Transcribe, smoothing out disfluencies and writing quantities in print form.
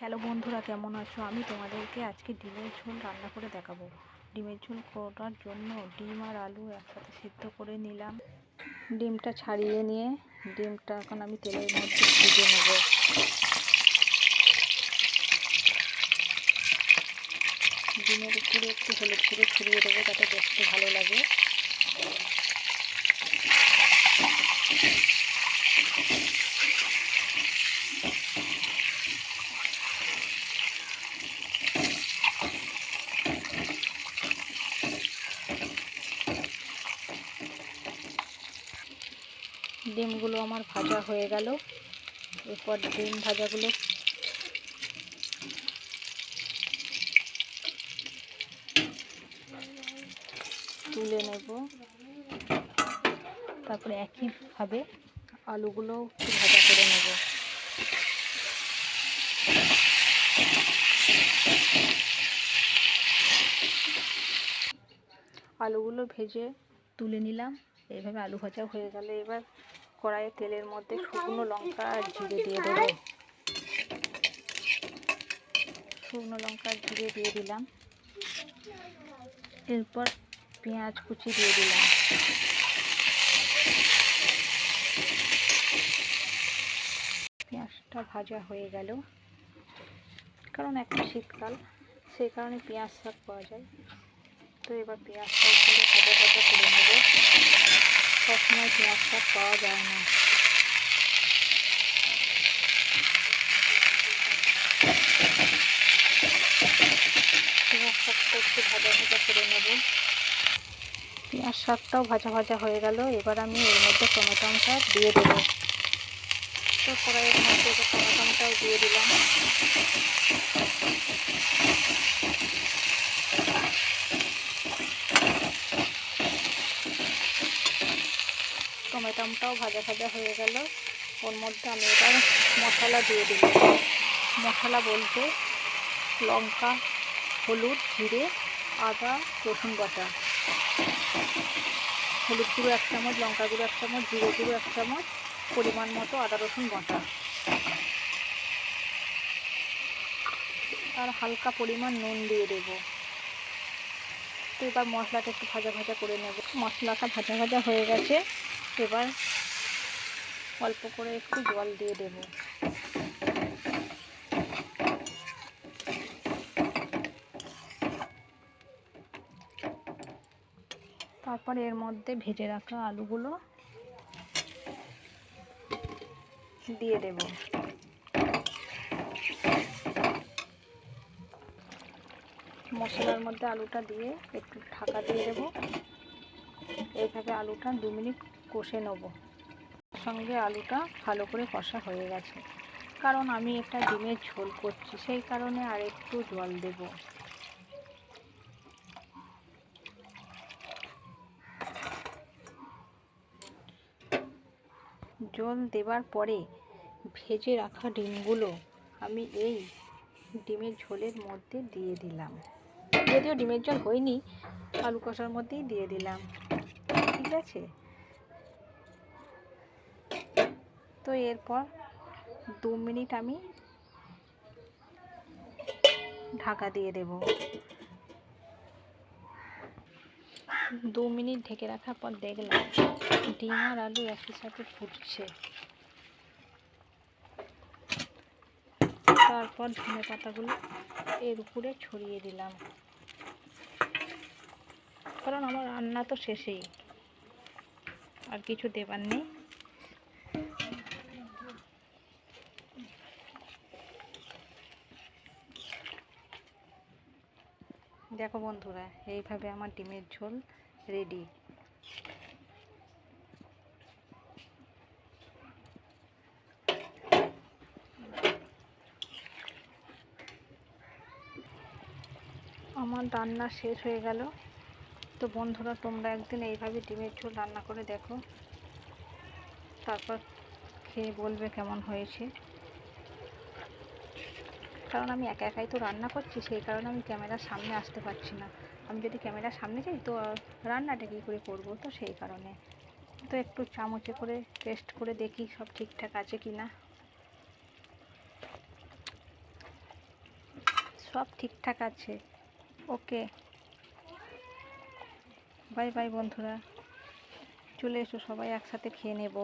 Hello বন্ধুরা, কেমন আছো? আমি তোমাদেরকে আজকে ডিমের ঝোল রান্না করে দেখাবো। ডিমের ঝোল করার জন্য ডিম আর আলু একসাথে সিদ্ধ করে নিলাম। ডিমটা ছাড়িয়ে নিয়ে ডিমটা এখন আমি তেলের মধ্যে ভেজে নেব। ডিমের উপরে একটু হলুদ গুঁড়ো ছড়িয়ে দেবো যাতে দেখতে ভালো লাগে। ডিমগুলো আমার ভাজা হয়ে গেল। এরপর ডিম ভাজাগুলো তুলে নেব। তারপরে একইভাবে আলুগুলো একটু ভাজা করে নেব। আলুগুলো ভেজে তুলে নিলাম। এইভাবে আলু ভাজা হয়ে গেলে এবার কড়াইয়ে তেলের মধ্যে শুকনো লঙ্কা আর জিরে দিয়ে দেবো। শুকনো লঙ্কা আর জিরে দিয়ে দিলাম। এরপর পেঁয়াজ কুচি দিয়ে দিলাম। পেঁয়াজটা ভাজা হয়ে গেল, কারণ এখন শীতকাল, সেই কারণে পেঁয়াজ শাক পাওয়া যায়। তো এবার পেঁয়াজ শাকগুলো ভাজা ভাজা করে নেব। সবসময় পেঁয়াজ শাক পাওয়া যায় না। পেঁয়াজ শাকটা একটু ভাজা ভাজা করে নেব। পেঁয়াজ শাকটাও ভাজা ভাজা হয়ে গেল। এবার আমি এর মধ্যে টমেটোটা দিয়ে দেবো। তো কড়াইয়ের মধ্যে টমেটোটাও দিয়ে দিলাম। টমেটোটাও ভাজা ভাজা হয়ে গেল। ওর মধ্যে আমি এবার মশলা দিয়ে দিলাম। মশলা বলতে লঙ্কা, হলুদ, জিরে, আদা, রসুন বাটা, হলুদ গুঁড়ো 1 চামচ, লঙ্কা গুঁড়ো 1 চামচ, জিরে গুঁড়ো 1 চামচ, পরিমাণ মতো আদা রসুন বাটা, আর হালকা পরিমাণ নুন দিয়ে দেব। তো এবার মশলাটা একটু ভাজা ভাজা করে নেব। মশলাটা ভাজা ভাজা হয়ে গেছে। এবার অল্প করে একটু জল দিয়ে দেব। তারপর এর মধ্যে ভেজে রাখা আলুগুলো দিয়ে দেব। মশলার মধ্যে আলুটা দিয়ে একটু ঢাকা দিয়ে দেব। এইভাবে আলুটা 2 মিনিট কষে নেব। সঙ্গে আলুটা ভালো করে কষা হয়ে গেছে, কারণ আমি একটা ডিমের ঝোল করছি, সেই কারণে আর একটু জল দেব। জল দেওয়ার পরে ভেজে রাখা ডিমগুলো আমি এই ডিমের ঝোলের মধ্যে দিয়ে দিলাম। যদিও ডিমের ঝোল হয়নি, আলু কষার মধ্যেই দিয়ে দিলাম। ঠিক আছে, তো এরপর 2 মিনিট আমি ঢাকা দিয়ে দেব। 2 মিনিট ঢেকে রাখার পর দেখলাম ডিম আর আলু একই সাথে ফুটছে। তারপর ধনে পাতাগুলো এর উপরে ছড়িয়ে দিলাম, কারণ আমার রান্না তো শেষেই, আর কিছু দেবার নেই। দেখো বন্ধুরা, এইভাবে আমার ডিমের ঝোল রেডি। আমার রান্না শেষ হয়ে গেল। তো বন্ধুরা, তোমরা একদিন এইভাবে ডিমের ঝোল রান্না করে দেখো, তারপর খেয়ে বলবে কেমন হয়েছে। কারণ আমি একা একাই তো রান্না করছি, সেই কারণে আমি ক্যামেরার সামনে আসতে পারছি না। আমি যদি ক্যামেরার সামনে যাই তো রান্নাটা কী করে করবো, তো সেই কারণে তো একটু চামচে করে টেস্ট করে দেখি সব ঠিকঠাক আছে কি না। সব ঠিকঠাক আছে। ওকে, বাই বাই বন্ধুরা, চলে এসো সবাই একসাথে খেয়ে নেব।